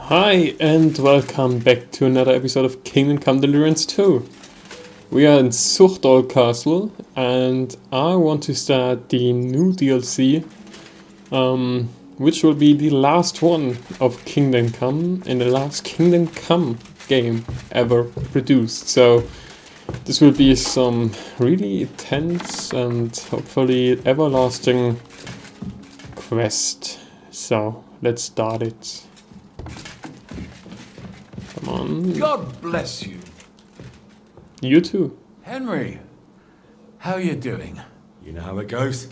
Hi and welcome back to another episode of Kingdom Come Deliverance 2. We are in Zuchtdol Castle and I want to start the new DLC, which will be the last one of Kingdom Come and the last Kingdom Come game ever produced. So this will be some really intense and hopefully everlasting quest. So let's start it. Come on. God bless you. You too. Henry, how are you doing? You know how it goes.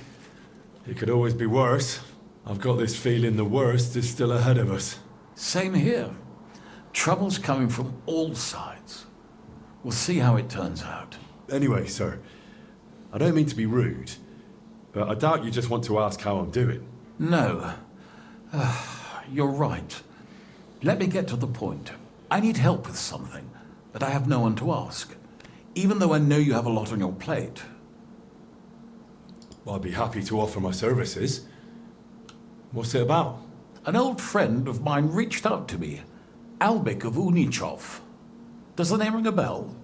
It could always be worse. I've got this feeling the worst is still ahead of us. Same here. Trouble's coming from all sides. We'll see how it turns out. Anyway, sir, I don't mean to be rude, but I doubt you just want to ask how I'm doing. No. You're right. Let me get to the point. I need help with something, but I have no one to ask, even though I know you have a lot on your plate. Well, I'd be happy to offer my services. What's it about? An old friend of mine reached out to me, Albich of Uniczow. Does the name ring a bell?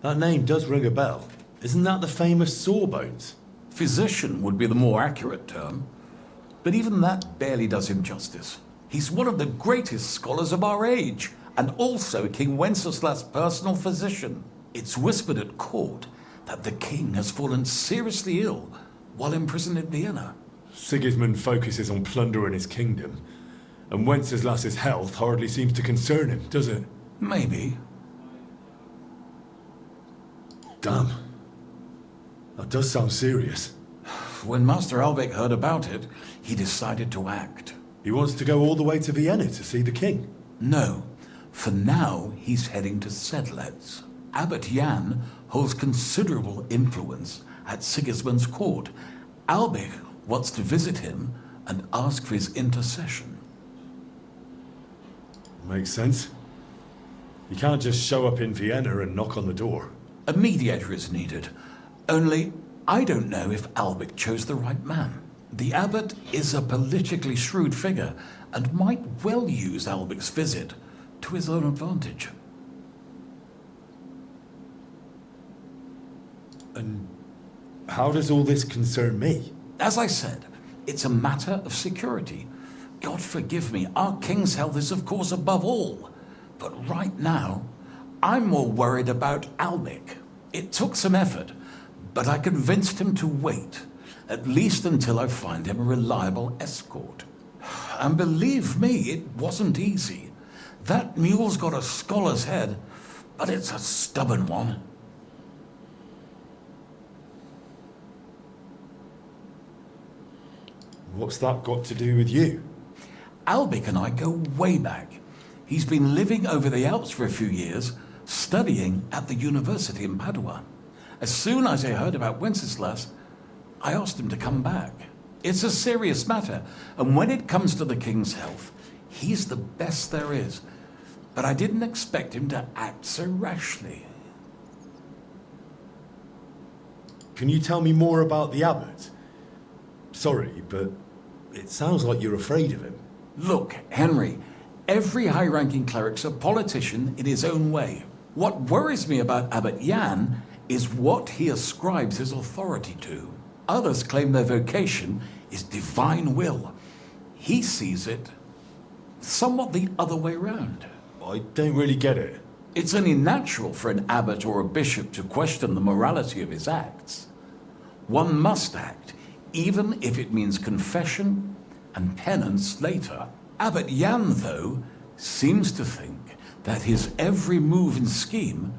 That name does ring a bell. Isn't that the famous Sawbones? Physician would be the more accurate term, but even that barely does him justice. He's one of the greatest scholars of our age, and also King Wenceslas's personal physician. It's whispered at court that the king has fallen seriously ill while imprisoned in Vienna. Sigismund focuses on plundering his kingdom, and Wenceslas's health hardly seems to concern him, does it? Maybe. Damn. That does sound serious. When Master Albich heard about it, he decided to act. He wants to go all the way to Vienna to see the king. No, for now he's heading to Sedletz. Abbot Jan holds considerable influence at Sigismund's court. Albich wants to visit him and ask for his intercession. Makes sense. You can't just show up in Vienna and knock on the door. A mediator is needed. Only, I don't know if Albich chose the right man. The abbot is a politically shrewd figure and might well use Albich's visit to his own advantage. And how does all this concern me? As I said, it's a matter of security. God forgive me, our king's health is of course above all. But right now, I'm more worried about Albich. It took some effort, but I convinced him to wait, at least until I find him a reliable escort. And believe me, it wasn't easy. That mule's got a scholar's head, but it's a stubborn one. What's that got to do with you? Albich and I go way back. He's been living over the Alps for a few years, studying at the university in Padua. As soon as I heard about Wenceslas, I asked him to come back. It's a serious matter, and when it comes to the king's health, he's the best there is. But I didn't expect him to act so rashly. Can you tell me more about the abbot? Sorry, but it sounds like you're afraid of him. Look, Henry, every high-ranking cleric's a politician in his own way. What worries me about Abbot Jan is what he ascribes his authority to. Others claim their vocation is divine will. He sees it somewhat the other way round. I don't really get it. It's only natural for an abbot or a bishop to question the morality of his acts. One must act, even if it means confession and penance later. Abbot Jan, though, seems to think that his every move and scheme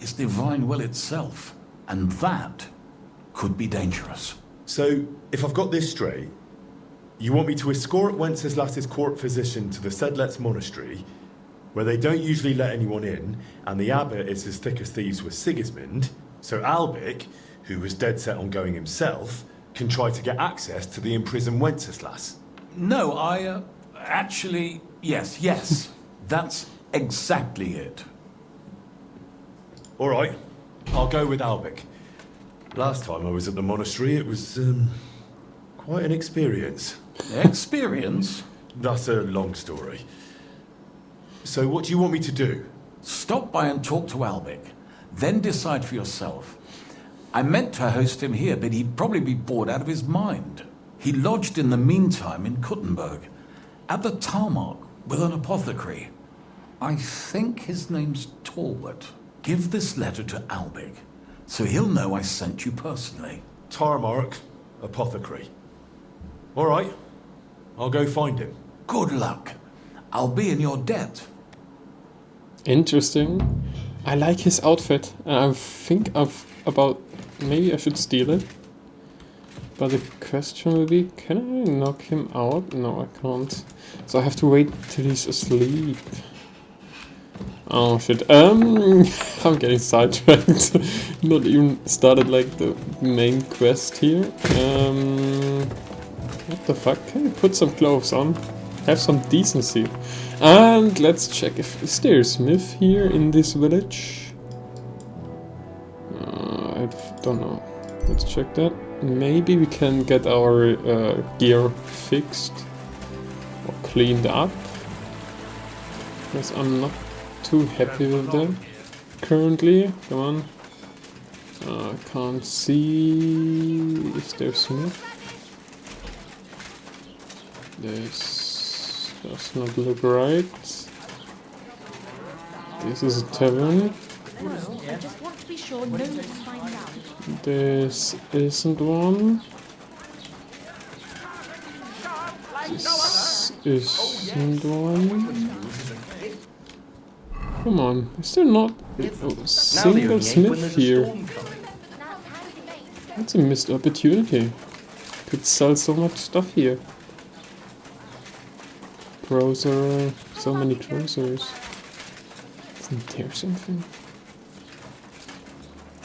is divine will itself, and that could be dangerous. So, if I've got this straight, you want me to escort Wenceslas's court physician to the Sedletz Monastery, where they don't usually let anyone in, and the abbot is as thick as thieves with Sigismund, so Albich, who was dead set on going himself, can try to get access to the imprisoned Wenceslas. No, actually, yes, that's exactly it. All right, I'll go with Albich. Last time I was at the monastery, it was quite an experience. Experience? That's a long story. So what do you want me to do? Stop by and talk to Albich. Then decide for yourself. I meant to host him here, but he'd probably be bored out of his mind. He lodged in the meantime in Kuttenberg, at the tarmac with an apothecary. I think his name's Talbot. Give this letter to Albich, so he'll know I sent you personally. Tarmark, apothecary. All right, I'll go find him. Good luck. I'll be in your debt. Interesting. I like his outfit, and I think about maybe I should steal it. But the question will be, can I knock him out? No, I can't. So I have to wait till he's asleep. Oh shit. I'm getting sidetracked. Not even started like the main quest here. What the fuck? Can you put some clothes on? Have some decency. And let's check if is there a smith here in this village? I don't know. Let's check that. Maybe we can get our gear fixed or cleaned up. Because I'm not too happy with them currently. Come on. I can't see. Is there smith? This does not look right. This is a tavern. I just want to be sure no one finds out. This isn't one. This isn't one. Come on, is there not a single smith here? That's a missed opportunity. Could sell so much stuff here. Grocer, so many grocers. Isn't there something?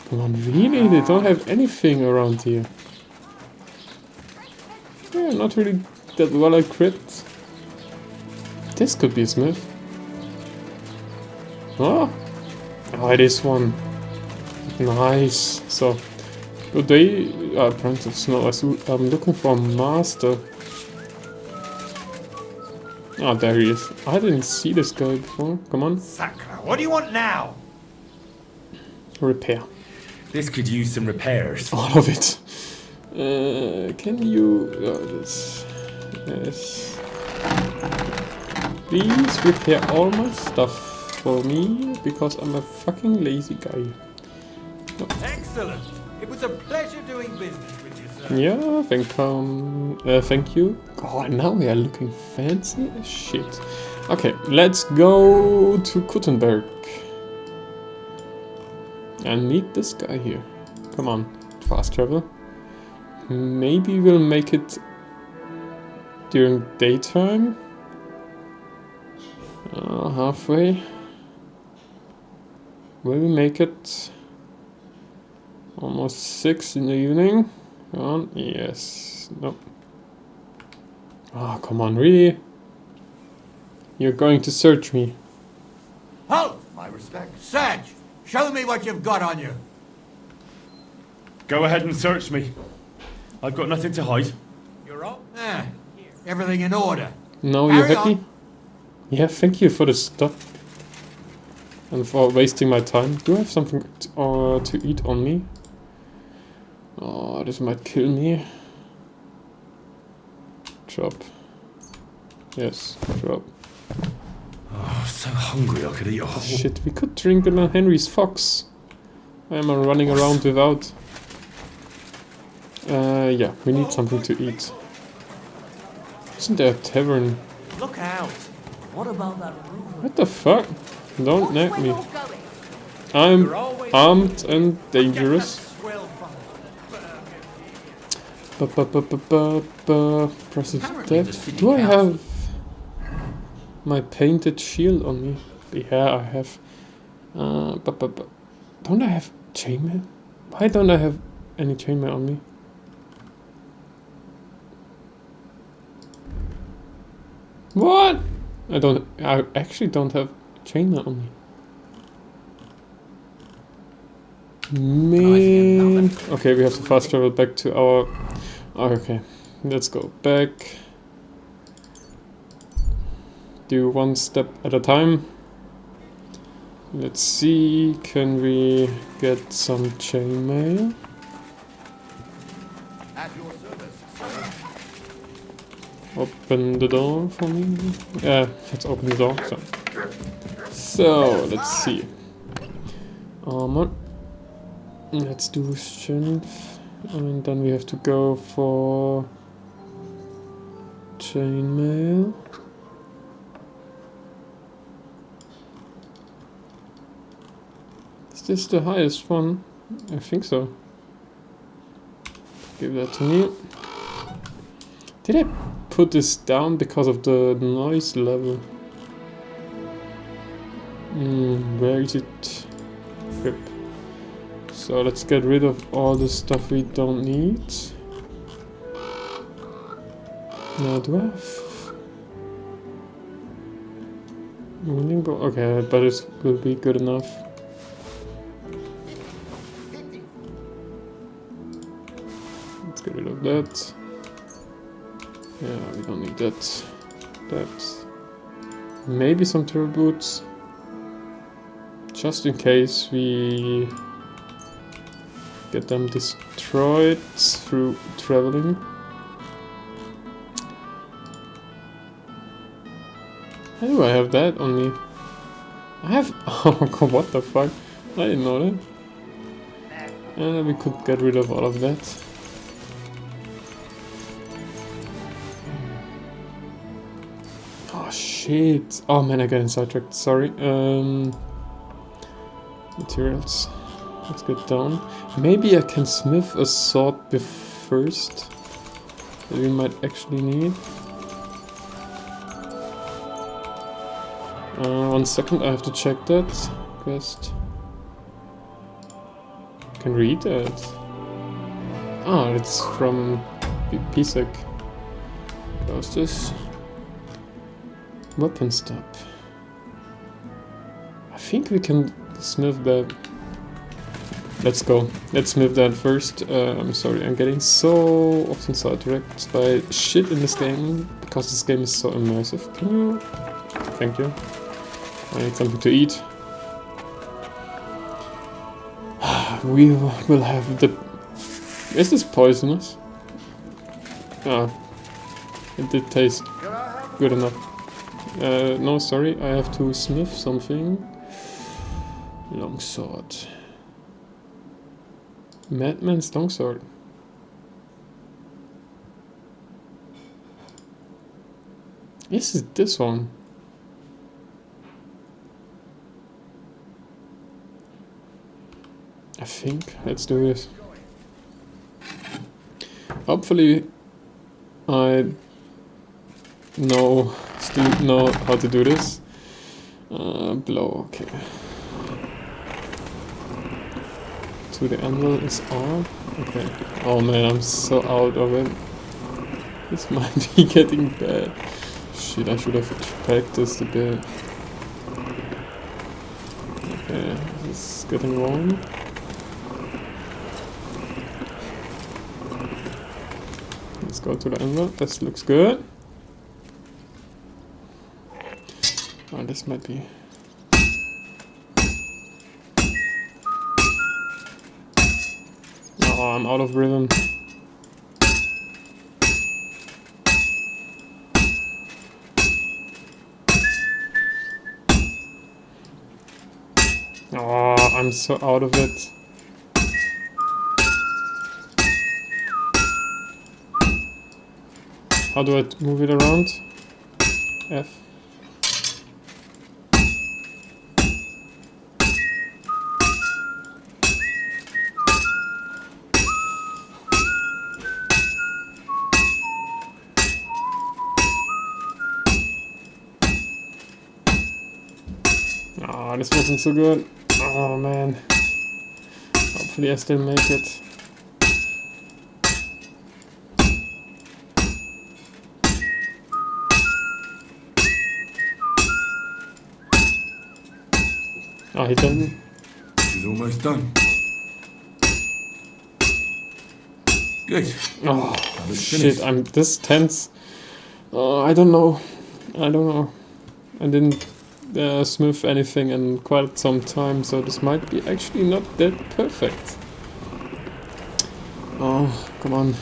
Come on, really? They don't have anything around here. Yeah, not really that well equipped. This could be a smith. Oh, it is one. Nice. So, good day, apprentice. No, I'm looking for a master. Oh, there he is. I didn't see this guy before. Come on. Sacra, what do you want now? Repair. This could use some repairs. All of it. Can you... this. Yes. Please repair all my stuff for me, because I'm a fucking lazy guy. Oh. Excellent. It was a pleasure doing business with you, sir. Yeah, thank you. God, now we are looking fancy as shit. Okay, let's go to Kuttenberg. And meet this guy here. Come on, fast travel. Maybe we'll make it during daytime. Halfway. Will we make it? Almost 6 in the evening. Come on, yes. Nope. Oh, come on, really? You're going to search me. Halt! My respect. Serge, show me what you've got on you. Go ahead and search me. I've got nothing to hide. You're all? Everything in order. Now you're Carry happy? on. Yeah, thank you for the stuff. And for wasting my time. Do I have something to eat on me? Oh, this might kill me. Drop. Yes, drop. Oh, so hungry I could eat a whole... Shit, we could drink on Henry's Fox. Why am I running around without? Yeah, we need something to eat. Isn't there a tavern? Look out! What about that roof? What the fuck? Don't Watch nag where me. you're going. I'm armed and dangerous. Press that. Do I have my painted shield on me? Yeah, I have. Don't I have chainmail? Why don't I have any chainmail on me? What? I actually don't have chainmail on me. Man. Okay, we have to fast travel back to our... Oh, okay, let's go back. do one step at a time. Let's see, can we get some chainmail? At your service, sir. Open the door for me. Let's open the door. So let's see. Armor. Let's do strength, and then we have to go for chainmail. Is this the highest one? I think so. Give that to me. Did I put this down because of the noise level? Where is it? Equip. So let's get rid of all the stuff we don't need. Now do I have wounding bow? Okay, but it will be good enough. Let's get rid of that. Yeah, we don't need that. That. Maybe some turbo boots. Just in case we get them destroyed through traveling. How do I have that on me? I have... Oh god, what the fuck? I didn't know that. And we could get rid of all of that. Oh shit. Oh man, I got sidetracked, sorry. Materials. Let's get down. Maybe I can smith a sword first. That we might actually need. 1 second, I have to check that. Quest. Can read that. Ah, it's from Pisek. Close this. Weapon stop. I think we can smith that. Let's go. Let's smith that first. I'm sorry, I'm getting so often sidetracked by shit in this game because this game is so immersive. Can you? Thank you. I need something to eat. We will have the... Is this poisonous? Ah. It did taste good enough. No, sorry, I have to smith something. Longsword. Madman's longsword. Is it this one? I think. Let's do this. Hopefully I still know how to do this. Blow, okay. To the anvil is R. Okay. Oh man, I'm so out of it. This might be getting bad. Shit, I should have practiced a bit. Okay, this is getting wrong. Let's go to the anvil. This looks good. Oh, this might be... Oh, I'm out of rhythm. Oh, I'm so out of it. How do I move it around? F. Oh, this wasn't so good. Oh man. Hopefully I still make it. Oh, he done. He's almost done. Good. Oh, shit, I'm this tense. Oh, I don't know. I didn't smith anything in quite some time, so this might be actually not that perfect. Oh, come on.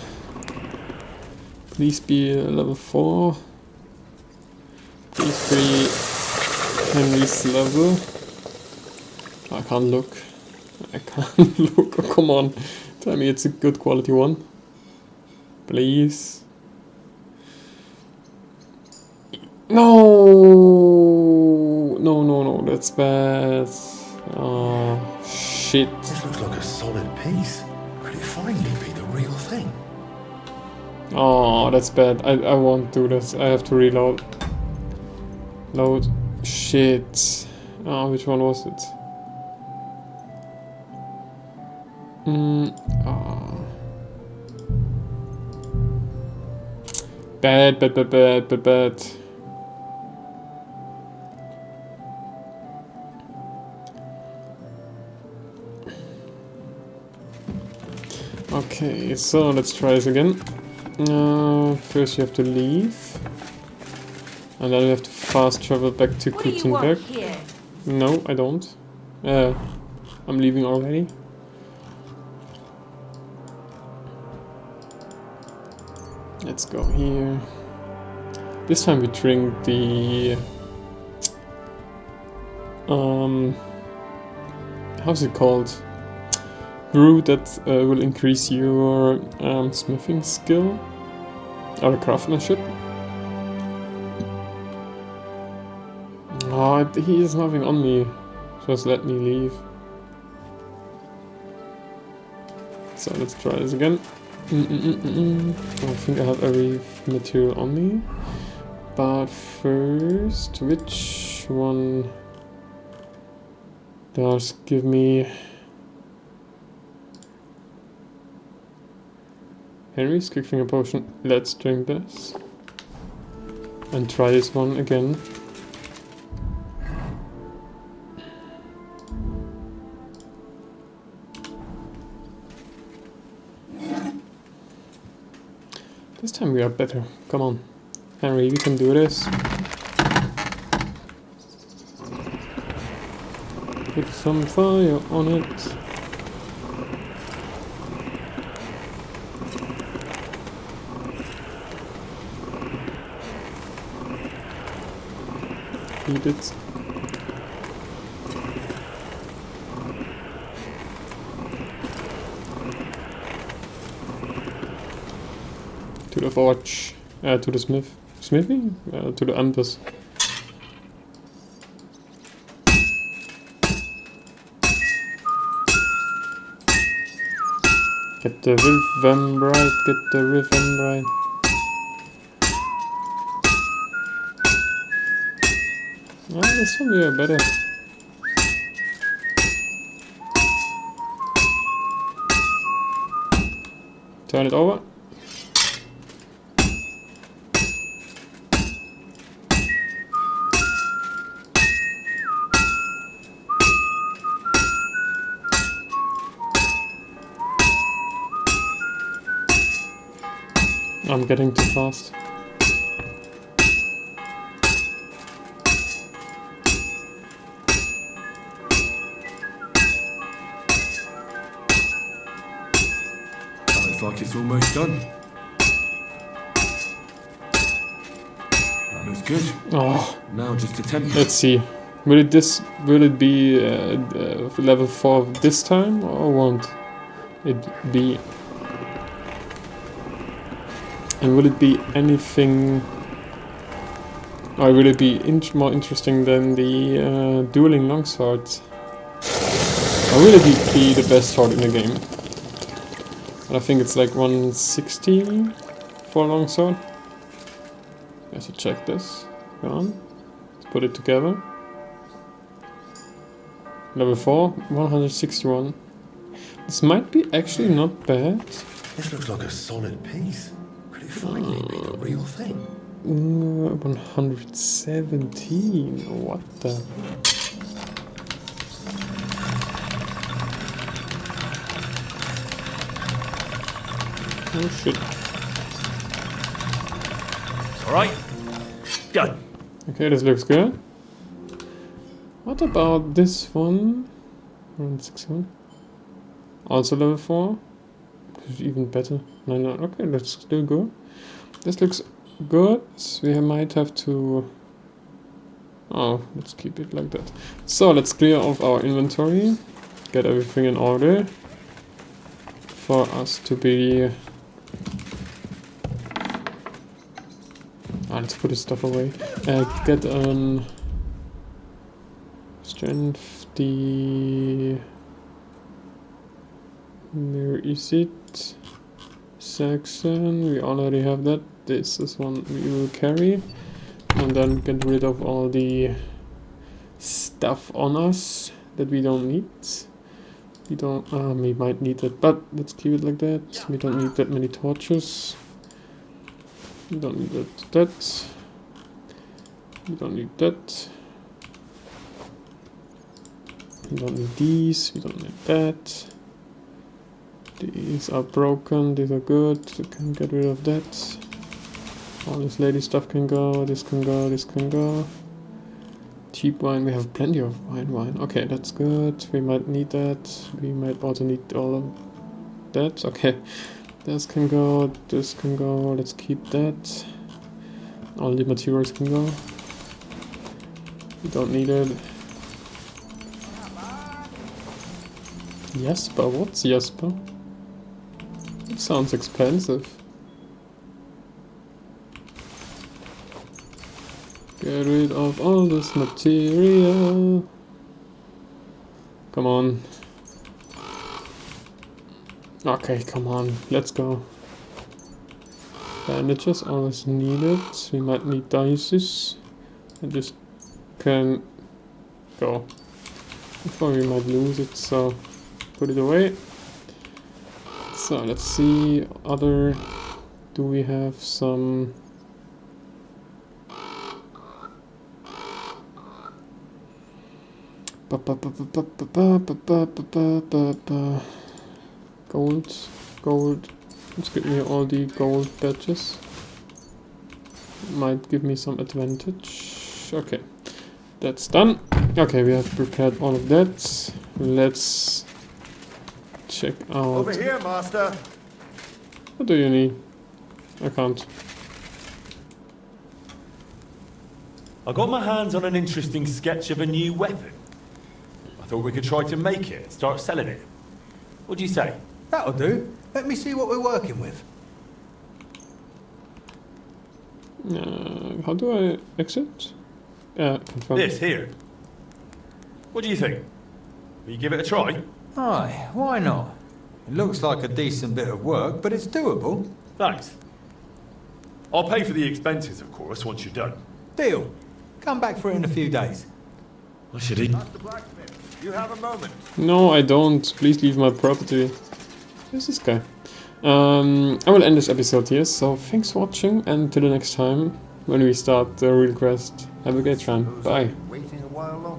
Please be level 4. Please be Henry's level. I can't look. I can't look. Oh, come on. Tell me it's a good quality one. Please. No! No, that's bad. Oh, shit. This looks like a solid piece. Could it finally be the real thing? Oh, that's bad. I won't do this. I have to reload. Load. Shit. Oh, which one was it? Bad. Okay, so let's try this again. First you have to leave. And then you have to fast travel back to What do you want Gutenberg. here? No, I don't. I'm leaving already. Let's go here. This time we drink the... how's it called? Brew that will increase your smithing skill. Or craftsmanship. Oh, he is nothing on me. Just let me leave. So let's try this again. I think I have every material on me. But first, which one does give me... Henry's quick finger potion. Let's drink this. And try this one again. This time we are better. Come on. Henry, we can do this. Put some fire on it. Eat it. To the forge, to the smithing, to the anvils. Get the rhythm right, get the rhythm right. Ah, this one we are better. Turn it over. I'm getting too fast. Looks like it's almost done. That looks good. Oh, Now just attempt. let's see. Will it be level 4 this time, or won't it be? And will it be anything, or will it be more interesting than the dueling longsword? Or will it be the best sword in the game? And I think it's like 160 for longsword. I should check this. Go on. Let's put it together. Level 4, 161. This might be actually not bad. This looks like a solid piece. Could it finally be the real thing? 117. What the? Oh shit. Alright. Done. Okay, this looks good. What about this one? 161. Also level 4. This is even better. No, no, okay, let's still go. This looks good. We might have to... Oh, let's keep it like that. So, let's clear off our inventory. Get everything in order. For us to be... let's put this stuff away. Get strength, where is it? Saxon, we already have that. This is one we will carry. And then get rid of all the stuff on us that we don't need. We don't, we might need it, but let's keep it like that. We don't need that many torches. We don't need that. We don't need that. We don't need these. We don't need that. These are broken. These are good. We can get rid of that. All this lady stuff can go. This can go. This can go. Cheap wine. We have plenty of wine. Okay, that's good. We might need that. We might also need all of that. Okay. This can go, this can go, let's keep that. All the materials can go. We don't need it. Jesper, what's Jesper? It sounds expensive. Get rid of all this material. Come on. Okay, come on, let's go. Bandages, always needed. We might need dices. And this can go. Before we might lose it, so put it away. So let's see, other... Do we have some... Gold. Let's give me all the gold badges. Might give me some advantage. Okay, that's done. Okay, we have prepared all of that. Let's check out. Over here, master. What do you need? I can't. I got my hands on an interesting sketch of a new weapon. I thought we could try to make it, start selling it. What do you say? That'll do. Let me see what we're working with. How do I exit? Confirm. This here. What do you think? Will you give it a try? Aye, why not? It looks like a decent bit of work, but it's doable. Thanks. I'll pay for the expenses, of course, once you're done. Deal. Come back for it in a few days. I should eat. Master Blacksmith, you have a moment. No, I don't. Please leave my property. Who's this guy? I will end this episode here, so thanks for watching, and till the next time, when we start the real quest. Have a great time. Bye. Waiting a while longer.